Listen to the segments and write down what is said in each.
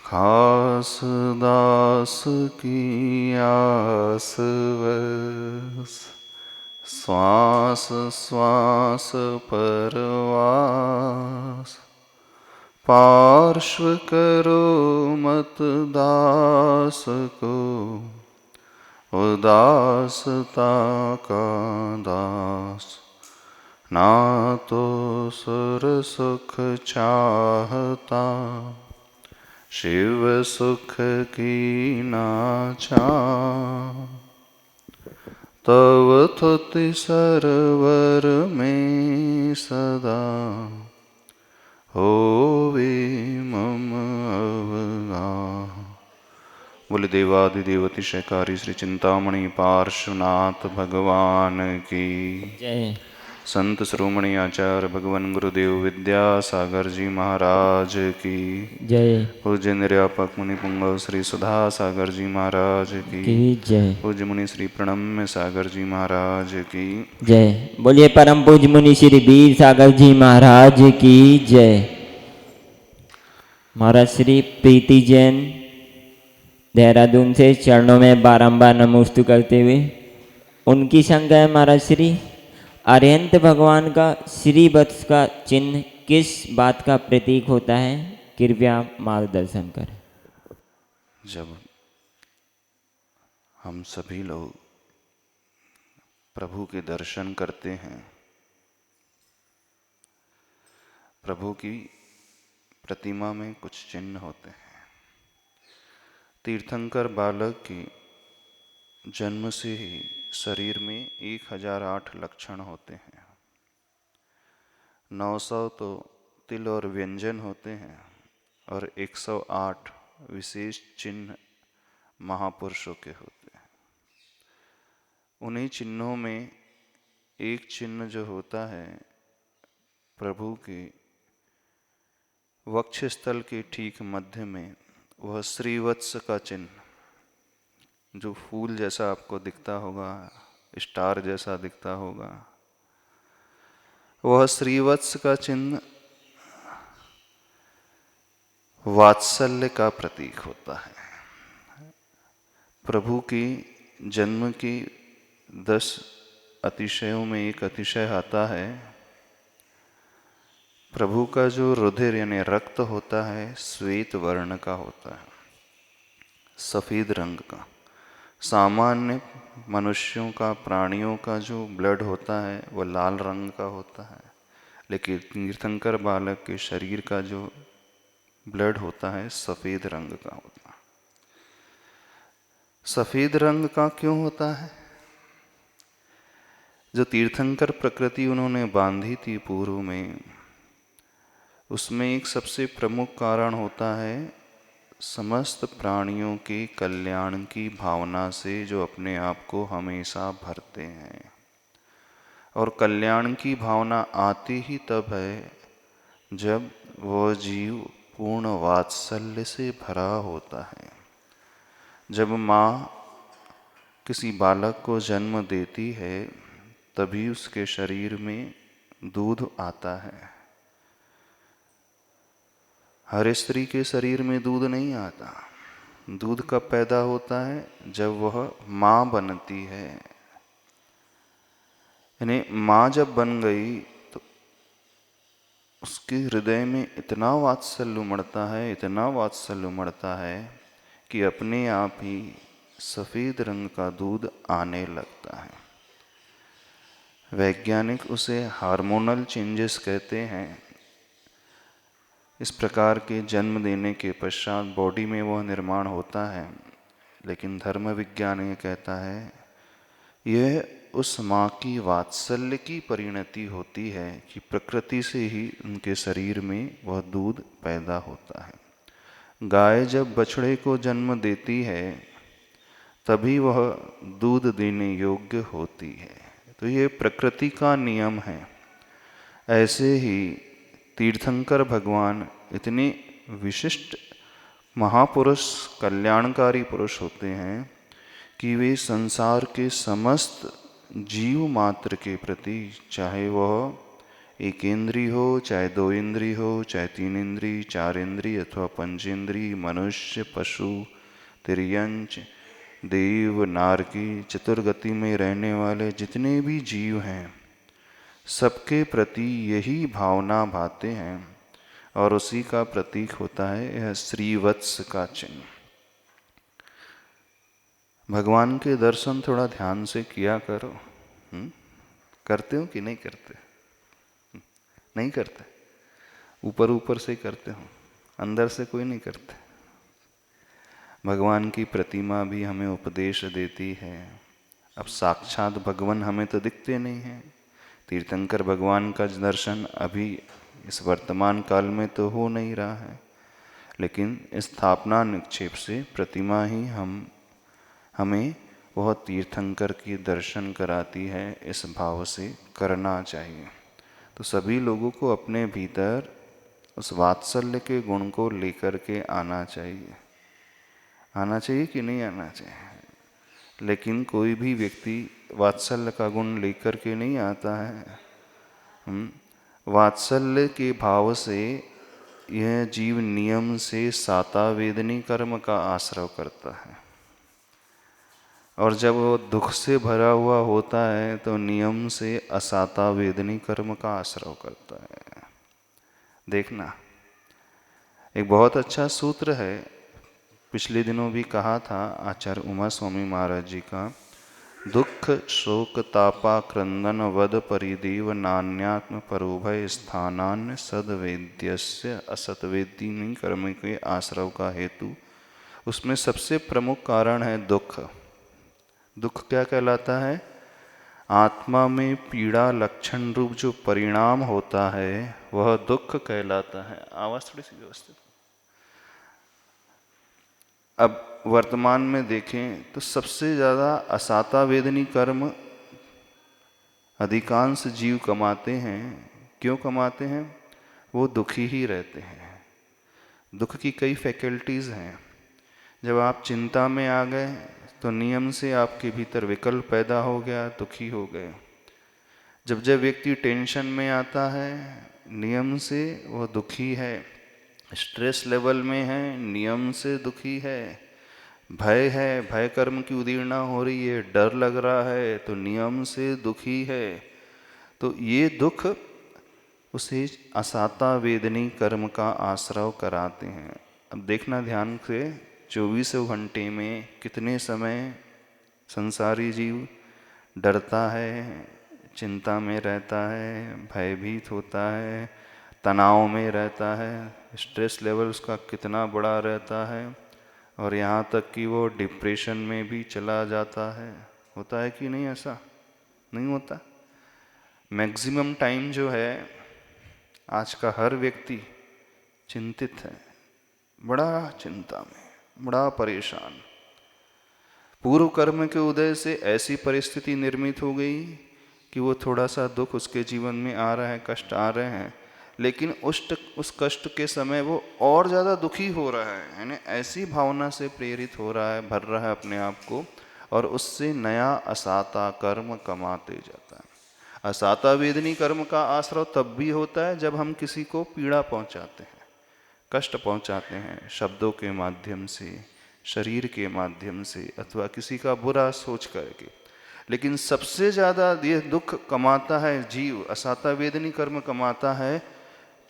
खास दास की आस बस, श्वास श्वास परवास। पार्श्व करो मत दास को, उदासता का दास। ना तो सुर सुख चाहता, शिव सुख की ना चाह। तव तुति सरवर में सदा, होवे मम अवगाह। बोले देवादिदेव अतिशयकारी श्री चिंतामणि पार्श्वनाथ भगवान की जय। संत श्रोमणी आचार्य भगवान गुरुदेव विद्यासागर जी महाराज की जय। पूज्य निर्यापक मुनि पुंगव श्री सुधा सागर जी महाराज की जय। पूज्य मुनि श्री प्रणम्य सागर जी महाराज की जय। बोलिए परम पूज्य मुनि श्री वीर सागर जी महाराज की जय। महाराज श्री प्रीति जैन देहरादून से चरणों में बारंबार नमोस्तु करते हुए उनकी संज्ञा है। महाराज श्री अरिहंत भगवान का श्री वत्स का चिन्ह किस बात का प्रतीक होता है, कृपया मार्गदर्शन करें। जब हम सभी लोग प्रभु के दर्शन करते हैं, प्रभु की प्रतिमा में कुछ चिन्ह होते हैं। तीर्थंकर बालक की जन्म से ही शरीर में 1008 लक्षण होते हैं। 900 तो तिल और व्यंजन होते हैं और 108 विशेष चिन्ह महापुरुषों के होते हैं। उन्हीं चिन्हों में एक चिन्ह जो होता है प्रभु के वक्षस्थल के ठीक मध्य में, वह श्रीवत्स का चिन्ह, जो फूल जैसा आपको दिखता होगा, स्टार जैसा दिखता होगा, वह श्रीवत्स का चिन्ह वात्सल्य का प्रतीक होता है। प्रभु की जन्म की 10 अतिशयों में एक अतिशय आता है, प्रभु का जो रुधिर यानी रक्त होता है श्वेत वर्ण का होता है, सफेद रंग का। सामान्य मनुष्यों का, प्राणियों का जो ब्लड होता है वह लाल रंग का होता है, लेकिन तीर्थंकर बालक के शरीर का जो ब्लड होता है सफेद रंग का होता है। सफेद रंग का क्यों होता है? जो तीर्थंकर प्रकृति उन्होंने बांधी थी पूर्व में, उसमें एक सबसे प्रमुख कारण होता है समस्त प्राणियों के कल्याण की भावना से जो अपने आप को हमेशा भरते हैं। और कल्याण की भावना आती ही तब है जब वह जीव पूर्ण वात्सल्य से भरा होता है। जब माँ किसी बालक को जन्म देती है तभी उसके शरीर में दूध आता है। हर स्त्री के शरीर में दूध नहीं आता। दूध कब पैदा होता है? जब वह माँ बनती है। यानी माँ जब बन गई तो उसके हृदय में इतना वात्सल्य उमड़ता है, इतना वात्सल्य उमड़ता है कि अपने आप ही सफ़ेद रंग का दूध आने लगता है। वैज्ञानिक उसे हार्मोनल चेंजेस कहते हैं। इस प्रकार के जन्म देने के पश्चात बॉडी में वह निर्माण होता है, लेकिन धर्म विज्ञान ये कहता है यह उस माँ की वात्सल्य की परिणति होती है कि प्रकृति से ही उनके शरीर में वह दूध पैदा होता है। गाय जब बछड़े को जन्म देती है तभी वह दूध देने योग्य होती है। तो ये प्रकृति का नियम है। ऐसे ही तीर्थंकर भगवान इतने विशिष्ट महापुरुष, कल्याणकारी पुरुष होते हैं कि वे संसार के समस्त जीव मात्र के प्रति, चाहे वह एक इंद्री हो, चाहे दो इंद्री हो, चाहे तीन इंद्री, चार इंद्री अथवा पंचेंद्री, मनुष्य, पशु, तिर्यंच, देव, नारकी, चतुर्गति में रहने वाले जितने भी जीव हैं, सबके प्रति यही भावना भाते हैं और उसी का प्रतीक होता है यह श्रीवत्स का चिन्ह। भगवान के दर्शन थोड़ा ध्यान से किया करो। करते हो कि नहीं करते? नहीं करते, ऊपर ऊपर से करते हो, अंदर से कोई नहीं करते। भगवान की प्रतिमा भी हमें उपदेश देती है। अब साक्षात भगवान हमें तो दिखते नहीं हैं। तीर्थंकर भगवान का दर्शन अभी इस वर्तमान काल में तो हो नहीं रहा है, लेकिन स्थापना निक्षेप से प्रतिमा ही हमें वह तीर्थंकर की दर्शन कराती है। इस भाव से करना चाहिए। तो सभी लोगों को अपने भीतर उस वात्सल्य के गुण को लेकर के आना चाहिए। आना चाहिए कि नहीं आना चाहिए? लेकिन कोई भी व्यक्ति वात्सल्य का गुण लेकर के नहीं आता है। वात्सल्य के भाव से यह जीव नियम से सातावेदनी कर्म का आश्रय करता है, और जब वो दुख से भरा हुआ होता है तो नियम से असातावेदनी कर्म का आश्रय करता है। देखना, एक बहुत अच्छा सूत्र है, पिछले दिनों भी कहा था आचार्य उमा स्वामी महाराज जी का, दुख शोक तापा क्रंदन वद परिदेव नान्यात्म परोभय स्थानान्य सदवेद्यस्य असतवेदिनी कर्म के आश्रव का हेतु। उसमें सबसे प्रमुख कारण है दुख। दुख क्या कहलाता है? आत्मा में पीड़ा लक्षण रूप जो परिणाम होता है वह दुख कहलाता है। आवाज थोड़ी सी व्यवस्थित। अब वर्तमान में देखें तो सबसे ज़्यादा असाता वेदनी कर्म अधिकांश जीव कमाते हैं। क्यों कमाते हैं? वो दुखी ही रहते हैं। दुख की कई फैकल्टीज़ हैं। जब आप चिंता में आ गए तो नियम से आपके भीतर विकल्प पैदा हो गया, दुखी हो गए। जब जब व्यक्ति टेंशन में आता है, नियम से वह दुखी है। स्ट्रेस लेवल में है, नियम से दुखी है। भय है, भय कर्म की उदीर्णा हो रही है, डर लग रहा है तो नियम से दुखी है। तो ये दुख उसे असाता वेदनी कर्म का आश्रय कराते हैं। अब देखना ध्यान से, 24 घंटे में कितने समय संसारी जीव डरता है, चिंता में रहता है, भयभीत होता है, तनाव में रहता है, स्ट्रेस लेवल उसका कितना बड़ा रहता है, और यहाँ तक कि वो डिप्रेशन में भी चला जाता है। होता है कि नहीं? ऐसा नहीं होता? मैक्सिमम टाइम जो है आज का हर व्यक्ति चिंतित है, बड़ा चिंता में, बड़ा परेशान। पूर्व कर्म के उदय से ऐसी परिस्थिति निर्मित हो गई कि वो थोड़ा सा दुख उसके जीवन में आ रहा है, कष्ट आ रहे हैं, लेकिन उस कष्ट के समय वो और ज़्यादा दुखी हो रहा है, यानी ऐसी भावना से प्रेरित हो रहा है, भर रहा है अपने आप को, और उससे नया असाता कर्म कमाते जाता है। असाता वेदनी कर्म का आश्रय तब भी होता है जब हम किसी को पीड़ा पहुंचाते हैं, कष्ट पहुंचाते हैं, शब्दों के माध्यम से, शरीर के माध्यम से, अथवा किसी का बुरा सोच करके। लेकिन सबसे ज़्यादा ये दुख कमाता है जीव, असाता वेदनी कर्म कमाता है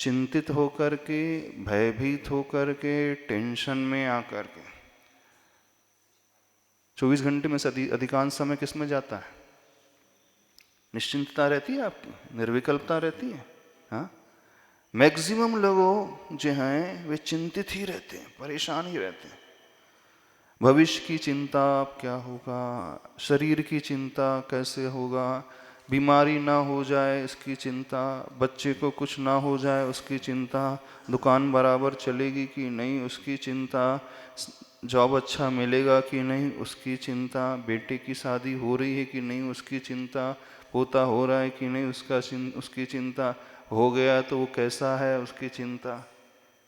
चिंतित होकर के, भयभीत होकर के, टेंशन में आकर के। 24 घंटे में से अधिकांश समय किस में जाता है? निश्चिंतता रहती है आपकी, निर्विकल्पता रहती है। हाँ, मैक्सिमम लोगों जो हैं वे चिंतित ही रहते हैं, परेशान ही रहते हैं। भविष्य की चिंता, क्या होगा, शरीर की चिंता कैसे होगा, बीमारी ना हो जाए इसकी चिंता, बच्चे को कुछ ना हो जाए उसकी चिंता, दुकान बराबर चलेगी कि नहीं उसकी चिंता, जॉब अच्छा मिलेगा कि नहीं उसकी चिंता, बेटे की शादी हो रही है कि नहीं उसकी चिंता, पोता हो रहा है कि नहीं उसकी चिंता, हो गया तो वो कैसा है उसकी चिंता।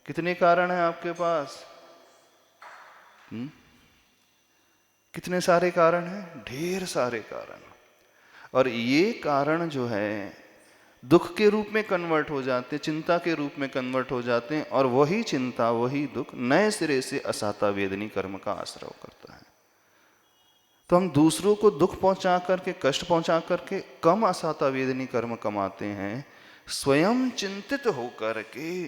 कितने कारण हैं आपके पास? कितने सारे कारण हैं, ढेर सारे कारण। और ये कारण जो है दुख के रूप में कन्वर्ट हो जाते हैं, चिंता के रूप में कन्वर्ट हो जाते हैं, और वही चिंता वही दुख नए सिरे से असाता वेदनी कर्म का आश्रय करता है। तो हम दूसरों को दुख पहुंचा करके, कष्ट पहुंचा करके कम असाता वेदनी कर्म कमाते हैं, स्वयं चिंतित होकर के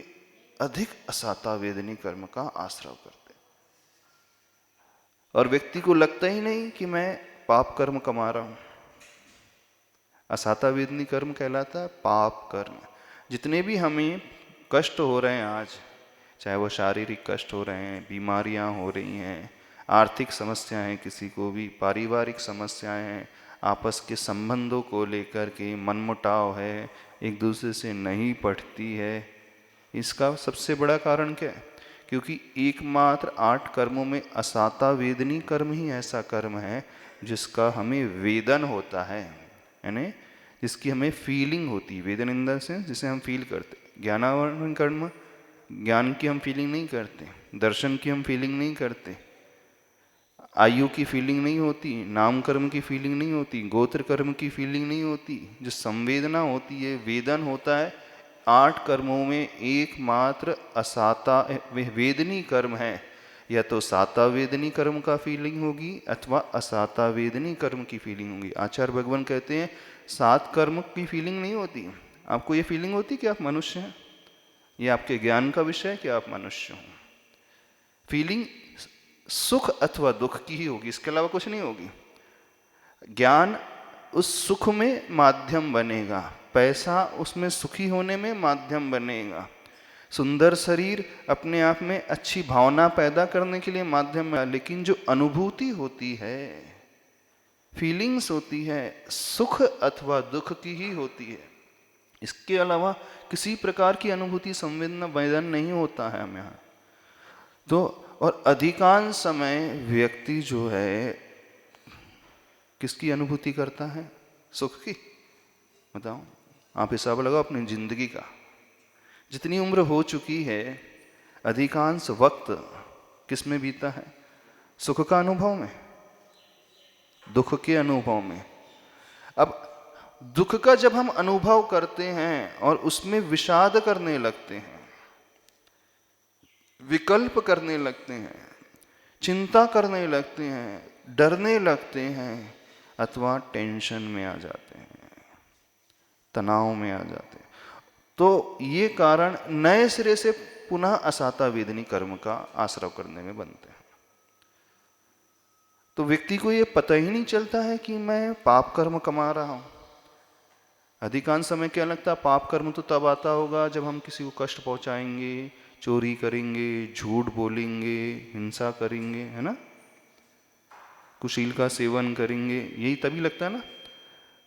अधिक असाता वेदनी कर्म का आश्रय करते हैं। और व्यक्ति को लगता ही नहीं कि मैं पाप कर्म कमा रहा हूं। असाता वेदनी कर्म कहलाता है पाप कर्म। जितने भी हमें कष्ट हो रहे हैं आज, चाहे वो शारीरिक कष्ट हो रहे हैं, बीमारियां हो रही हैं, आर्थिक समस्याएं हैं, किसी को भी पारिवारिक समस्याएं हैं, आपस के संबंधों को लेकर के मनमुटाव है, एक दूसरे से नहीं पटती है, इसका सबसे बड़ा कारण क्या है? क्योंकि एकमात्र 8 कर्मों में असाता वेदनी कर्म ही ऐसा कर्म है जिसका हमें वेदन होता है, यानी जिसकी हमें फीलिंग होती है। वेदन इन द सेंस जिसे हम फील करते। ज्ञानावरण कर्म, ज्ञान की हम फीलिंग नहीं करते, दर्शन की हम फीलिंग नहीं करते, आयु की फीलिंग नहीं होती, नाम कर्म की फीलिंग नहीं होती, गोत्र कर्म की फीलिंग नहीं होती। जो संवेदना होती है, वेदन होता है। 8 कर्मों में एकमात्र असाता वेदनी कर्म है। या तो साता वेदनी कर्म का फीलिंग होगी अथवा असाता वेदनी कर्म की फीलिंग होगी। आचार्य भगवान कहते हैं 7 कर्म की फीलिंग नहीं होती। आपको ये फीलिंग होती कि आप मनुष्य हैं, ये आपके ज्ञान का विषय है कि आप मनुष्य हो। फीलिंग सुख अथवा दुख की ही होगी, इसके अलावा कुछ नहीं होगी। ज्ञान उस सुख में माध्यम बनेगा, पैसा उसमें सुखी होने में माध्यम बनेगा, सुंदर शरीर अपने आप में अच्छी भावना पैदा करने के लिए माध्यम है। लेकिन जो अनुभूति होती है, फीलिंग्स होती है, सुख अथवा दुख की ही होती है। इसके अलावा किसी प्रकार की अनुभूति, संवेदना, वेदन नहीं होता है हम यहाँ तो। और अधिकांश समय व्यक्ति जो है किसकी अनुभूति करता है? सुख की। बताओ, आप हिसाब लगाओ अपनी जिंदगी का। जितनी उम्र हो चुकी है, अधिकांश वक्त किस में बीता है? सुख का अनुभव में, दुख के अनुभव में। अब दुख का जब हम अनुभव करते हैं और उसमें विषाद करने लगते हैं, विकल्प करने लगते हैं, चिंता करने लगते हैं, डरने लगते हैं, अथवा टेंशन में आ जाते हैं, तनाव में आ जाते हैं, तो ये कारण नए सिरे से पुनः असाता वेदनी कर्म का आश्रय करने में बनते हैं। तो व्यक्ति को ये पता ही नहीं चलता है कि मैं पाप कर्म कमा रहा हूं। अधिकांश समय क्या लगता है, पाप कर्म तो तब आता होगा जब हम किसी को कष्ट पहुंचाएंगे, चोरी करेंगे, झूठ बोलेंगे, हिंसा करेंगे, है ना, कुशील का सेवन करेंगे, यही तभी लगता है ना।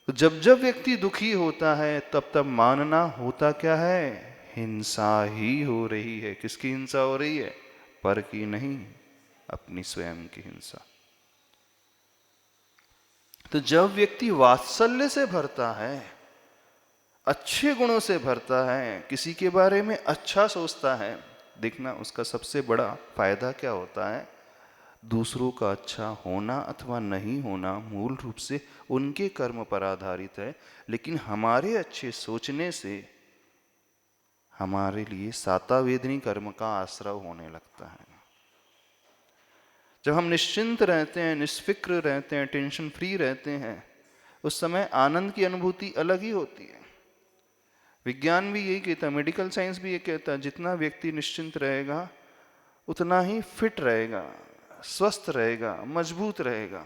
तो जब जब व्यक्ति दुखी होता है तब तब मानना होता क्या है? हिंसा ही हो रही है। किसकी हिंसा हो रही है? पर की नहीं, अपनी स्वयं की हिंसा। तो जब व्यक्ति वात्सल्य से भरता है, अच्छे गुणों से भरता है, किसी के बारे में अच्छा सोचता है, देखना उसका सबसे बड़ा फायदा क्या होता है? दूसरों का अच्छा होना अथवा नहीं होना मूल रूप से उनके कर्म पर आधारित है, लेकिन हमारे अच्छे सोचने से हमारे लिए साता वेदनी कर्म का आश्रय होने लगता है। जब हम निश्चिंत रहते हैं, निष्फिक्र रहते हैं, टेंशन फ्री रहते हैं, उस समय आनंद की अनुभूति अलग ही होती है। विज्ञान भी यही कहता है, मेडिकल साइंस भी ये कहता है, जितना व्यक्ति निश्चिंत रहेगा उतना ही फिट रहेगा, स्वस्थ रहेगा, मजबूत रहेगा।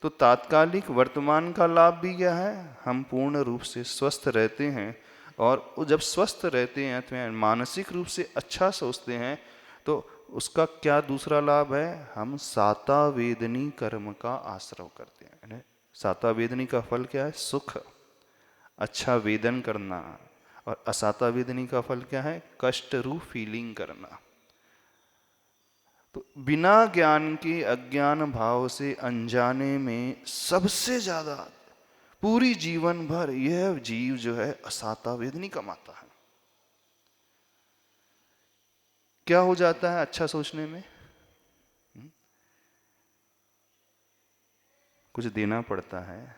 तो तात्कालिक वर्तमान का लाभ भी क्या है? हम पूर्ण रूप से स्वस्थ रहते हैं, और जब स्वस्थ रहते हैं तो मानसिक रूप से अच्छा सोचते हैं, तो उसका क्या दूसरा लाभ है? हम साता वेदनी कर्म का आश्रय करते हैं। साता वेदनी का फल क्या है? सुख, अच्छा वेदन करना। और असाता वेदनी का फल क्या है? कष्ट रूप फीलिंग करना। तो बिना ज्ञान के अज्ञान भाव से अनजाने में सबसे ज्यादा पूरी जीवन भर यह जीव जो है असाता वेदनी कमाता है। क्या हो जाता है अच्छा सोचने में? कुछ देना पड़ता है,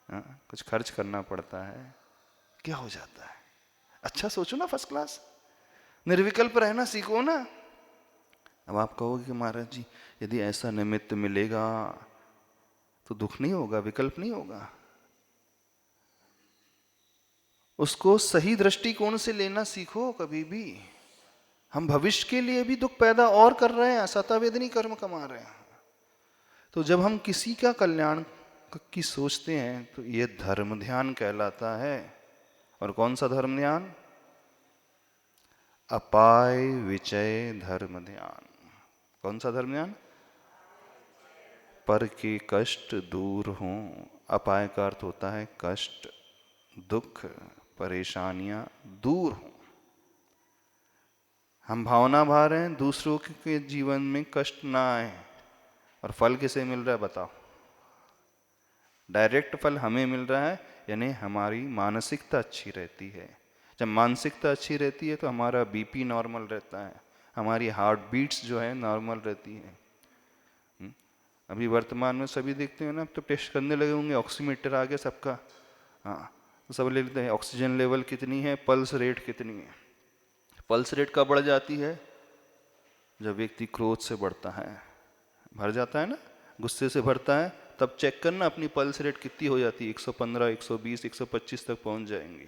कुछ खर्च करना पड़ता है, क्या हो जाता है? अच्छा सोचो ना, फर्स्ट क्लास निर्विकल्प रहना सीखो ना। अब आप कहोगे कि महाराज जी यदि ऐसा निमित्त मिलेगा तो दुख नहीं होगा, विकल्प नहीं होगा। उसको सही दृष्टिकोण से लेना सीखो। कभी भी हम भविष्य के लिए भी दुख पैदा और कर रहे हैं, असतावेदनी कर्म कमा रहे हैं। तो जब हम किसी का कल्याण की सोचते हैं तो ये धर्म ध्यान कहलाता है। और कौन सा धर्म ध्यान? अपाय विचय धर्म ध्यान। कौन सा धर्म ध्यान? पर के कष्ट दूर हों। अपाय का अर्थ होता है कष्ट, दुख, परेशानियां दूर हों। हम भावना भा रहे हैं दूसरों के जीवन में कष्ट ना आए, और फल किसे मिल रहा है बताओ? डायरेक्ट फल हमें मिल रहा है, यानी हमारी मानसिकता अच्छी रहती है। जब मानसिकता अच्छी रहती है तो हमारा बीपी नॉर्मल रहता है, हमारी हार्ट बीट्स जो है नॉर्मल रहती है। अभी वर्तमान में सभी देखते हैं ना, अब तो टेस्ट करने लगे होंगे, ऑक्सीमीटर आ गया सबका। हाँ, तो सब ले लेते हैं ऑक्सीजन लेवल कितनी है, पल्स रेट कितनी है। पल्स रेट कब बढ़ जाती है? जब व्यक्ति क्रोध से बढ़ता है, भर जाता है ना, गुस्से से भरता है, तब चेक करना अपनी पल्स रेट कितनी हो जाती है, 115, 120, 125 तक पहुंच जाएंगी।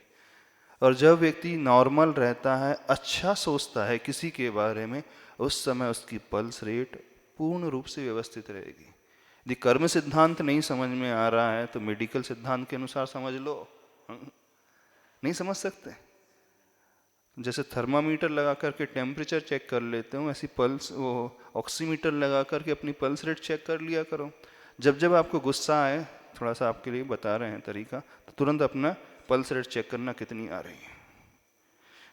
और जब व्यक्ति नॉर्मल रहता है, अच्छा सोचता है किसी के बारे में, उस समय उसकी पल्स रेट पूर्ण रूप से व्यवस्थित रहेगी। यदि कर्म सिद्धांत नहीं समझ में आ रहा है तो मेडिकल सिद्धांत के अनुसार समझ लो। नहीं समझ सकते? जैसे थर्मामीटर लगा करके टेम्परेचर चेक कर लेते हो, ऐसी पल्स वो ऑक्सीमीटर लगा करके अपनी पल्स रेट चेक कर लिया करो। जब जब आपको गुस्सा आए, थोड़ा सा आपके लिए बता रहे हैं तरीका, तो तुरंत अपना पल्स रेट चेक करना कितनी आ रही है।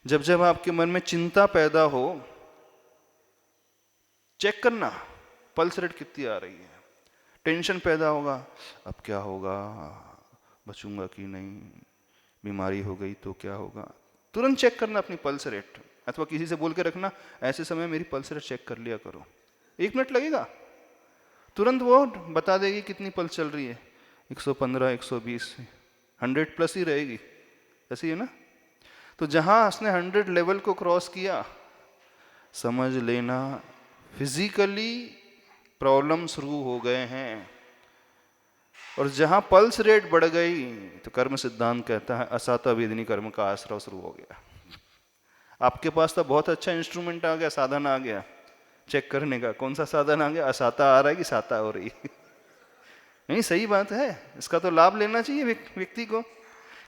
जब जब आपके मन में चिंता पैदा हो, चेक करना पल्स रेट कितनी आ रही है। टेंशन पैदा होगा, अब क्या होगा, बचूंगा कि नहीं, बीमारी हो गई तो क्या होगा, तुरंत चेक करना अपनी पल्स रेट। अथवा किसी से बोल के रखना, ऐसे समय मेरी पल्स रेट चेक कर लिया करो। 1 मिनट लगेगा, तुरंत वो बता देगी कितनी पल्स चल रही है। 115, 120, 100 प्लस ही रहेगी, ऐसी है ना। तो जहां उसने 100 लेवल को क्रॉस किया, समझ लेना फिजिकली प्रॉब्लम शुरू हो गए हैं। और जहां पल्स रेट बढ़ गई तो कर्म सिद्धांत कहता है असाता वेदनी कर्म का आश्रय शुरू हो गया। आपके पास तो बहुत अच्छा इंस्ट्रूमेंट आ गया, साधन आ गया चेक करने का। कौन सा साधन आ गया? असाता आ रहा है कि साता हो रही है? नहीं, सही बात है, इसका तो लाभ लेना चाहिए व्यक्ति को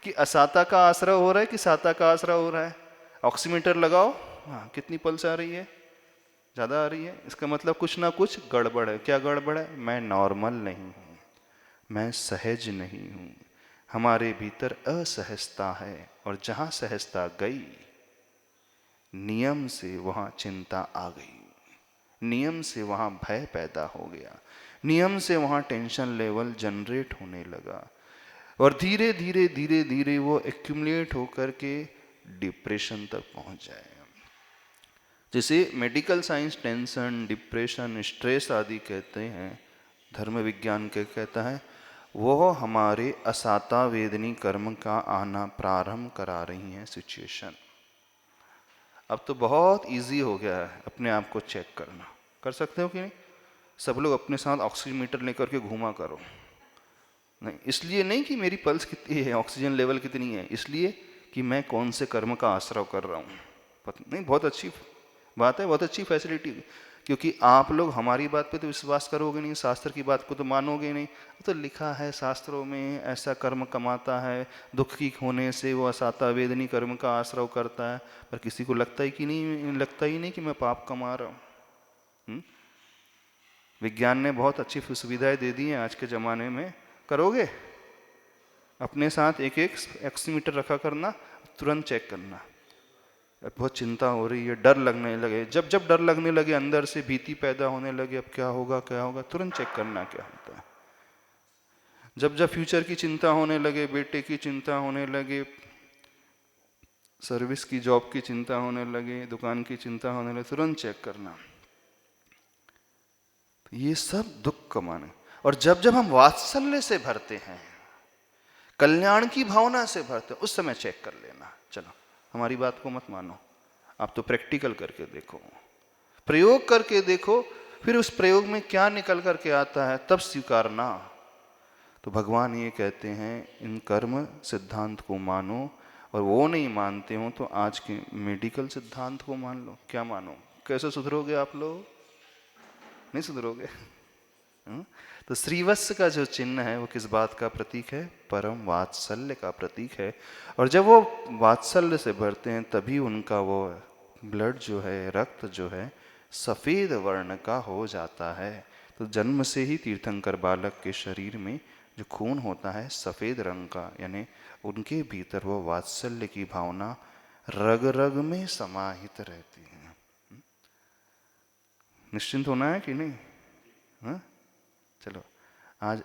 कि असाता का आश्रय हो रहा है कि साता का आश्रय हो रहा है। ऑक्सीमीटर लगाओ, हाँ कितनी पल्स आ रही है, ज़्यादा आ रही है, इसका मतलब कुछ ना कुछ गड़बड़ है। क्या गड़बड़ है? मैं नॉर्मल नहीं हूँ, मैं सहज नहीं हूँ, हमारे भीतर असहजता है। और जहाँ सहजता गई, नियम से वहाँ चिंता आ गई, नियम से वहाँ भय पैदा हो गया, नियम से वहाँ टेंशन लेवल जनरेट होने लगा। और धीरे धीरे धीरे धीरे वो एक्यूमुलेट होकर के डिप्रेशन तक पहुँच जाए। जिसे medical science tension, depression, stress आदि कहते हैं, धर्म विज्ञान के कहता है वो हमारे असाता वेदनी कर्म का आना प्रारंभ करा रही हैं सिचुएशन। अब तो बहुत इजी हो गया है अपने आप को चेक करना। कर सकते हो कि नहीं? सब लोग अपने साथ ऑक्सीमीटर लेकर के घूमा करो। नहीं, इसलिए नहीं कि मेरी पल्स कितनी है, ऑक्सीजन लेवल कितनी है, इसलिए कि मैं कौन से कर्म का आश्रय कर रहा हूँ। नहीं, बहुत अच्छी बात है, बहुत अच्छी फैसिलिटी, क्योंकि आप लोग हमारी बात पे तो विश्वास करोगे नहीं, शास्त्र की बात को तो मानोगे नहीं। तो लिखा है शास्त्रों में, ऐसा कर्म कमाता है, दुख की होने से वो असाता वेदनी कर्म का आश्रय करता है, पर किसी को लगता ही नहीं कि मैं पाप कमा रहा हूँ। विज्ञान ने बहुत अच्छी सुविधाएं दे दी हैं आज के ज़माने में। करोगे? अपने साथ एक एक ऑक्सीमीटर रखा करना, तुरंत चेक करना। बहुत चिंता हो रही है, डर लगने लगे, जब जब डर लगने लगे, अंदर से भीति पैदा होने लगे, अब क्या होगा क्या होगा, तुरंत चेक करना क्या होता है। जब जब फ्यूचर की चिंता होने लगे, बेटे की चिंता होने लगे, सर्विस की जॉब की चिंता होने लगे, दुकान की चिंता होने लगे, तुरंत चेक करना। ये सब दुख कमाने। और जब जब हम वात्सल्य से भरते हैं, कल्याण की भावना से भरते उस समय चेक कर लेना। चलो हमारी बात को मत मानो, आप तो प्रैक्टिकल करके देखो, प्रयोग करके देखो, फिर उस प्रयोग में क्या निकल करके आता है तब स्वीकारना। तो भगवान ये कहते हैं इन कर्म सिद्धांत को मानो, और वो नहीं मानते हो तो आज के मेडिकल सिद्धांत को मान लो। क्या मानो? कैसे सुधरोगे आप लोग? नहीं सुधरोगे। तो श्रीवत्स का जो चिन्ह है वो किस बात का प्रतीक है? परम वात्सल्य का प्रतीक है। और जब वो वात्सल्य से भरते हैं तभी उनका वो ब्लड जो है, रक्त जो है, सफ़ेद वर्ण का हो जाता है। तो जन्म से ही तीर्थंकर बालक के शरीर में जो खून होता है सफ़ेद रंग का, यानी उनके भीतर वो वात्सल्य की भावना रग रग में समाहित रहती है। निश्चिंत होना है कि नहीं? हाँ, चलो आज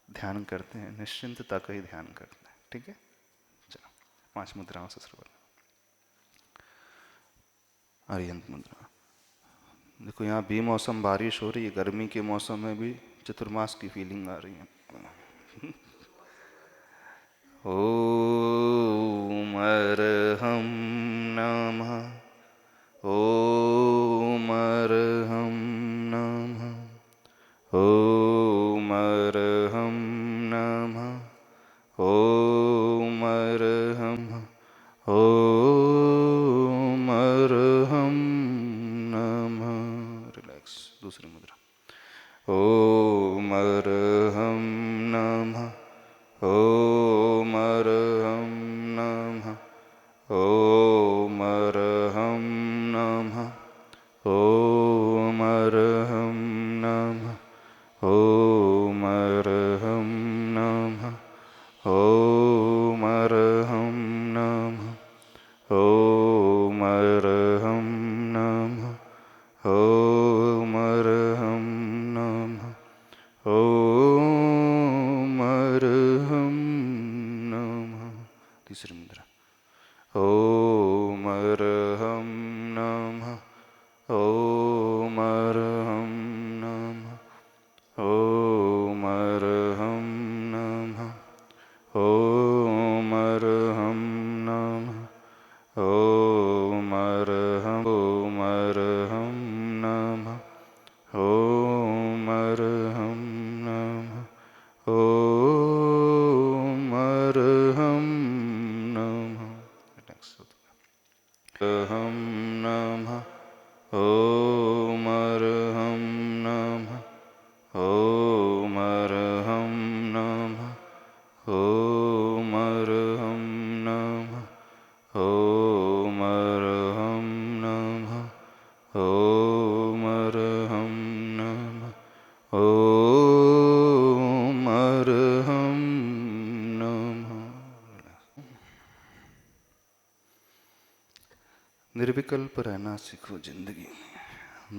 ध्यान करते हैं, निश्चिंतता का ही ध्यान करते हैं, ठीक है? चलो 5 मुद्राओं से शुरुआत। आर्यंत मुद्रा। देखो यहाँ बेमौसम बारिश हो रही है, गर्मी के मौसम में भी चतुर्मास की फीलिंग आ रही है। ओम अर्हं नमः, ओम अर्हं नमः, ओम अर्हं नमः, ओम अर्हं, ओम अर्हं नमः। रिलैक्स। दूसरी मुद्रा। ओम अर्हं नमः, ओम अर्हं नमः, ओम अर्हं नमः, ओम अर्हं नमः, ओम अर्हं नमः, ओम अर्हं नमः, ओम अर्हं नमः, ओम अर्हं नमः, ओम अर्हं नमः। तीसरी मुद्रा। ओम अर्हं नमः, ओम अर्हं नमः, ओम अर्हं नमः, ओम अर्हं नमः, ओम अर्हं, ओम अर्हं नमः, ओम अर्हं नमः, ओम अर्हं नमः। अर्हं नमः, ओम अर्हं नमः, ओम अर्हं नमः, ओम अर्हं नमः, ओम अर्हं नमः, ओम अर्हं नमः, ओम अर्हं नमः। निर्विकल्प रहना सीखो जिंदगी में।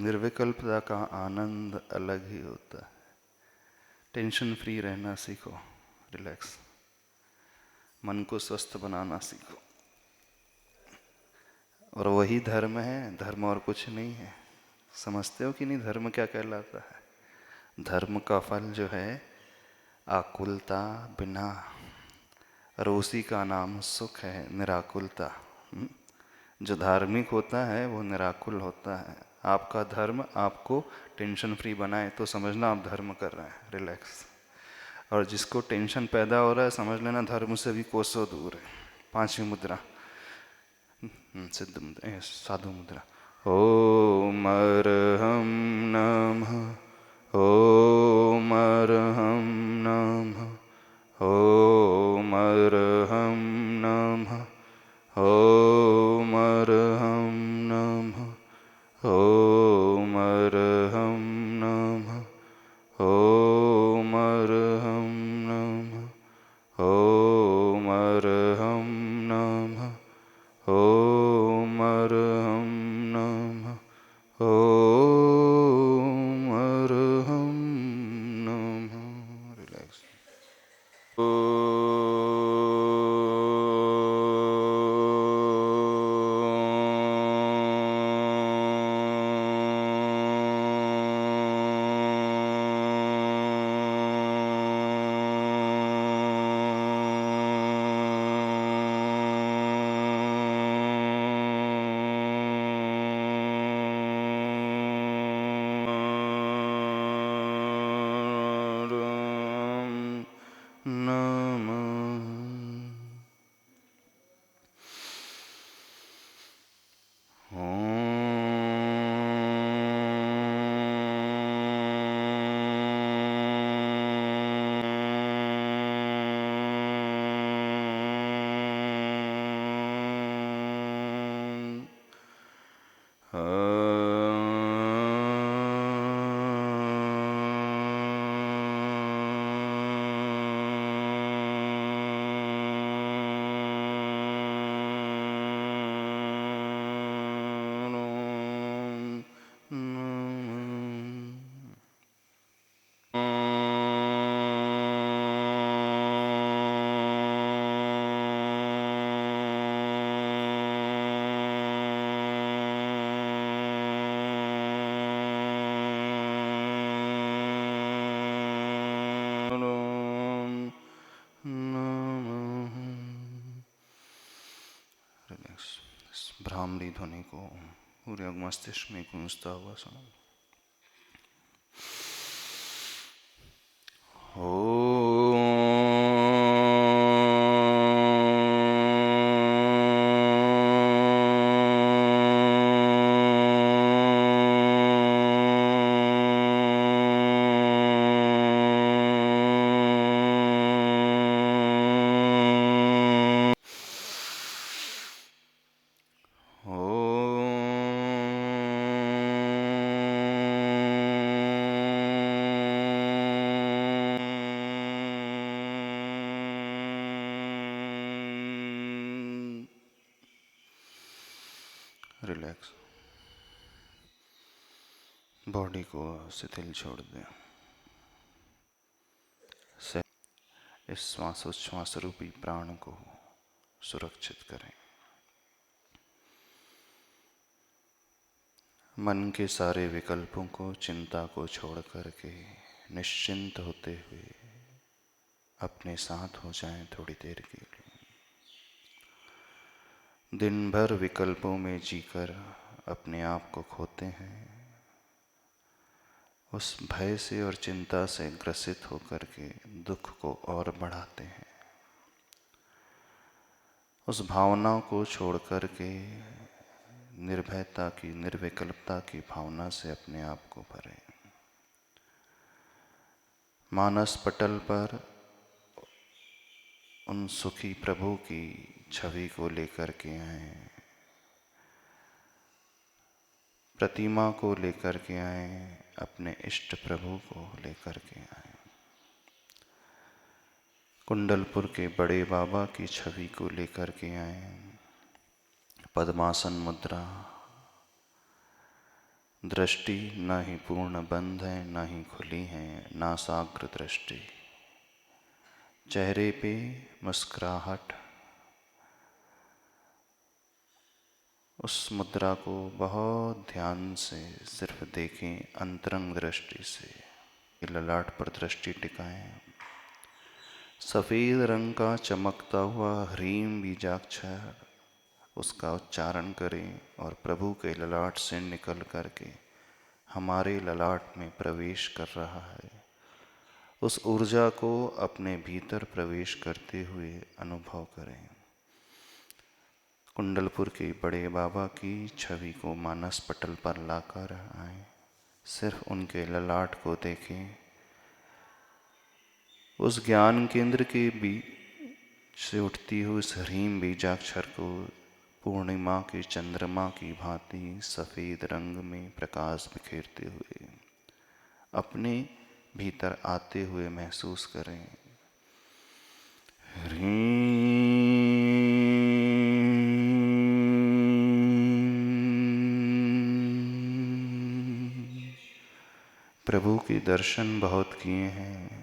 निर्विकल्पता का आनंद अलग ही होता है। टेंशन फ्री रहना सीखो, रिलैक्स। मन को स्वस्थ बनाना सीखो, और वही धर्म है। धर्म और कुछ नहीं है। समझते हो कि नहीं धर्म क्या कहलाता है? धर्म का फल जो है आकुलता बिना, और उसी का नाम सुख है, निराकुलता। जो धार्मिक होता है वो निराकुल होता है। आपका धर्म आपको टेंशन फ्री बनाए तो समझना आप धर्म कर रहे हैं, रिलैक्स। और जिसको टेंशन पैदा हो रहा है समझ लेना धर्म से भी कोसों दूर है। 5वीं मुद्रा, सिद्ध मुद्रा, साधु मुद्रा। ओम अर्हं नमः, ओम अर्हं नमः, ओम अर्हं नमः, ओम अर्हं नमः, ओम अर्हं नमः, ओम अर्हं नमः, ओम अर्हं नमः, ओम अर्हं नमः, ओम भ्रामरी ध्वनि को पूरे मस्तिष्क में गूंजता हुआ सुनो। रिलैक्स, बॉडी को शिथिल छोड़ दें। इस श्वासोच्छ्वास रूपी प्राण को सुरक्षित करें। मन के सारे विकल्पों को, चिंता को छोड़ करके निश्चिंत होते हुए अपने साथ हो जाएं थोड़ी देर के लिए। दिन भर विकल्पों में जीकर अपने आप को खोते हैं, उस भय से और चिंता से ग्रसित होकर के दुख को और बढ़ाते हैं। उस भावना को छोड़ कर के निर्भयता की, निर्विकल्पता की भावना से अपने आप को भरें। मानस पटल पर उन सुखी प्रभु की छवि को लेकर के आए, प्रतिमा को लेकर के आए, अपने इष्ट प्रभु को लेकर के आए। कुंडलपुर के बड़े बाबा की छवि को लेकर के आए। पद्मासन मुद्रा, दृष्टि न ही पूर्ण बंद है, न ही खुली है, नासाग्र दृष्टि, चेहरे पे मुस्कुराहट। उस मुद्रा को बहुत ध्यान से सिर्फ देखें, अंतरंग दृष्टि से। ललाट पर दृष्टि टिकाएं। सफ़ेद रंग का चमकता हुआ ह्रीम बीजाक्षर, उसका उच्चारण करें और प्रभु के ललाट से निकल करके हमारे ललाट में प्रवेश कर रहा है। उस ऊर्जा को अपने भीतर प्रवेश करते हुए अनुभव करें। कुंडलपुर के बड़े बाबा की छवि को मानस पटल पर लाकर आए, सिर्फ उनके ललाट को देखें। उस ज्ञान केंद्र के बीच से उठती हुई उस ह्रीम बीजाक्षर को पूर्णिमा के चंद्रमा की भांति सफ़ेद रंग में प्रकाश बिखेरते हुए अपने भीतर आते हुए महसूस करें। प्रभु के दर्शन बहुत किए हैं,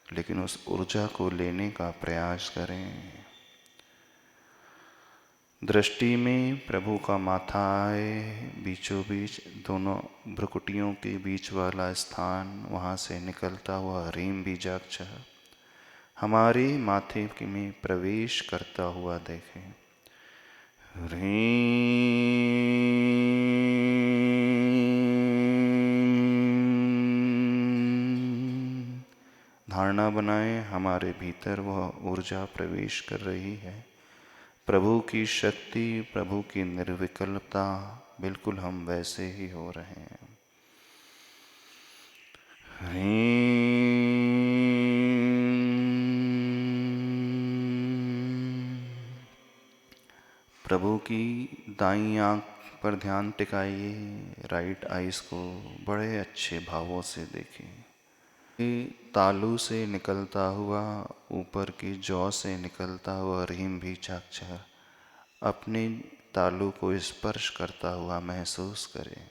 लेकिन उस ऊर्जा को लेने का प्रयास करें। दृष्टि में प्रभु का माथा आए, बीचों बीच दोनों भ्रुकुटियों के बीच वाला स्थान, वहाँ से निकलता हुआ ह्रीम बीजाक्षर हमारे माथे में प्रवेश करता हुआ देखें। धारणा बनाएं, हमारे भीतर वह ऊर्जा प्रवेश कर रही है। प्रभु की शक्ति, प्रभु की निर्विकल्पता, बिल्कुल हम वैसे ही हो रहे हैं। प्रभु की दाईं आंख पर ध्यान टिकाइए, राइट आइज को बड़े अच्छे भावों से देखें। तालू से निकलता हुआ, ऊपर की जौ से निकलता हुआ ह्रीम बीजाक्षर अपने तालू को स्पर्श करता हुआ महसूस करें।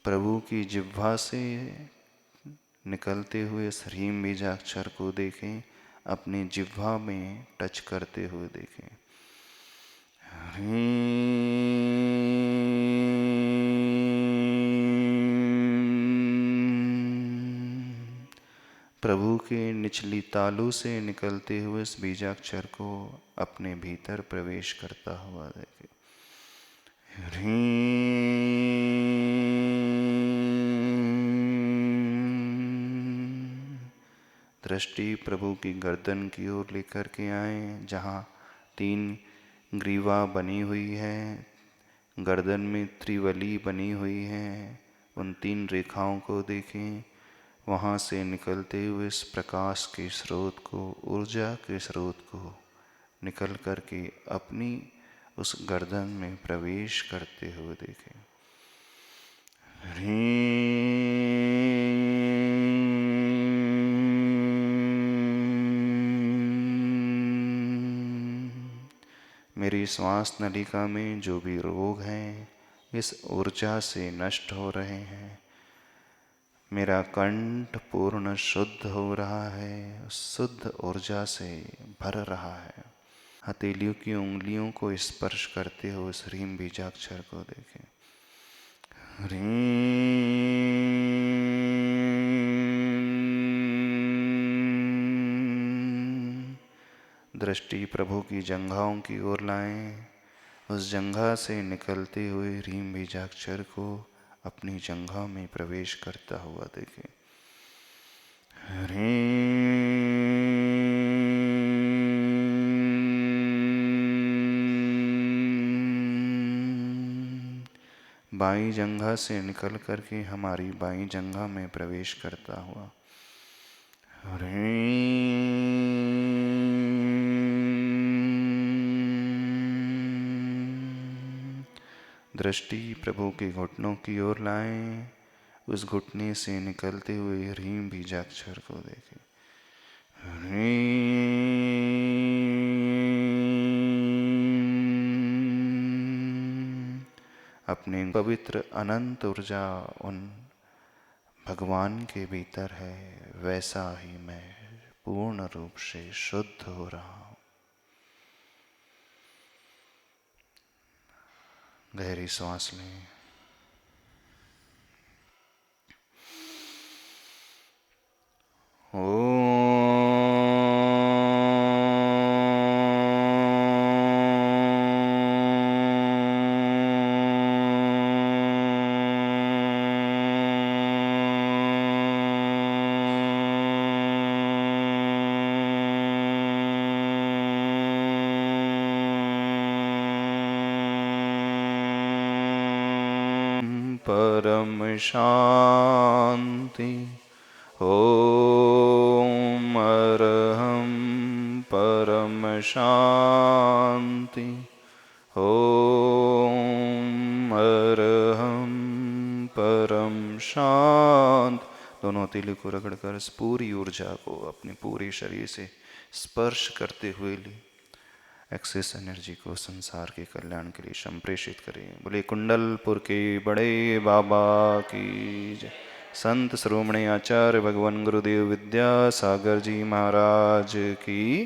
प्रभु की जिह्वा से निकलते हुए इस ह्रीम बीजाक्षर को देखें, अपनी जिह्वा में टच करते हुए देखें। प्रभु के निचली तालू से निकलते हुए इस बीजाक्षर को अपने भीतर प्रवेश करता हुआ देखे। दृष्टि प्रभु की गर्दन की ओर लेकर के आए, जहाँ 3 ग्रीवा बनी हुई है, गर्दन में त्रिवली बनी हुई है। उन 3 रेखाओं को देखें। वहाँ से निकलते हुए इस प्रकाश के स्रोत को, ऊर्जा के स्रोत को निकल करके अपनी उस गर्दन में प्रवेश करते हुए देखें। मेरी श्वास नलिका में जो भी रोग हैं इस ऊर्जा से नष्ट हो रहे हैं। मेरा कंठ पूर्ण शुद्ध हो रहा है, शुद्ध ऊर्जा से भर रहा है। हथेलियों की उंगलियों को स्पर्श करते हुए इस ह्रीम बीजाक्षर को देखें। दृष्टि प्रभु की जंघाओं की ओर लाएं। उस जंघा से निकलते हुए ह्रीम बीजाक्षर को अपनी जंघा में प्रवेश करता हुआ देखें। बाईं जंघा से निकल करके हमारी बाईं जंघा में प्रवेश करता हुआ। दृष्टि प्रभु के घुटनों की ओर लाएं। उस घुटने से निकलते हुए ह्रीम बीजाक्षर को देखें। अपने पवित्र अनंत ऊर्जा उन भगवान के भीतर है, वैसा ही मैं पूर्ण रूप से शुद्ध हो रहा हूँ। गहरी सांस लें। परम शांति। ओम अरहं परम शांति। ओम अरहं परम शांति। दोनों हथेली को रगड़कर इस पूरी ऊर्जा को अपने पूरे शरीर से स्पर्श करते हुए ली एक्सेस एनर्जी को संसार के कल्याण के लिए संप्रेषित करें। बोले कुंडलपुर के बड़े बाबा की जय। संत शिरोमणि आचार्य भगवान गुरुदेव विद्यासागर जी महाराज की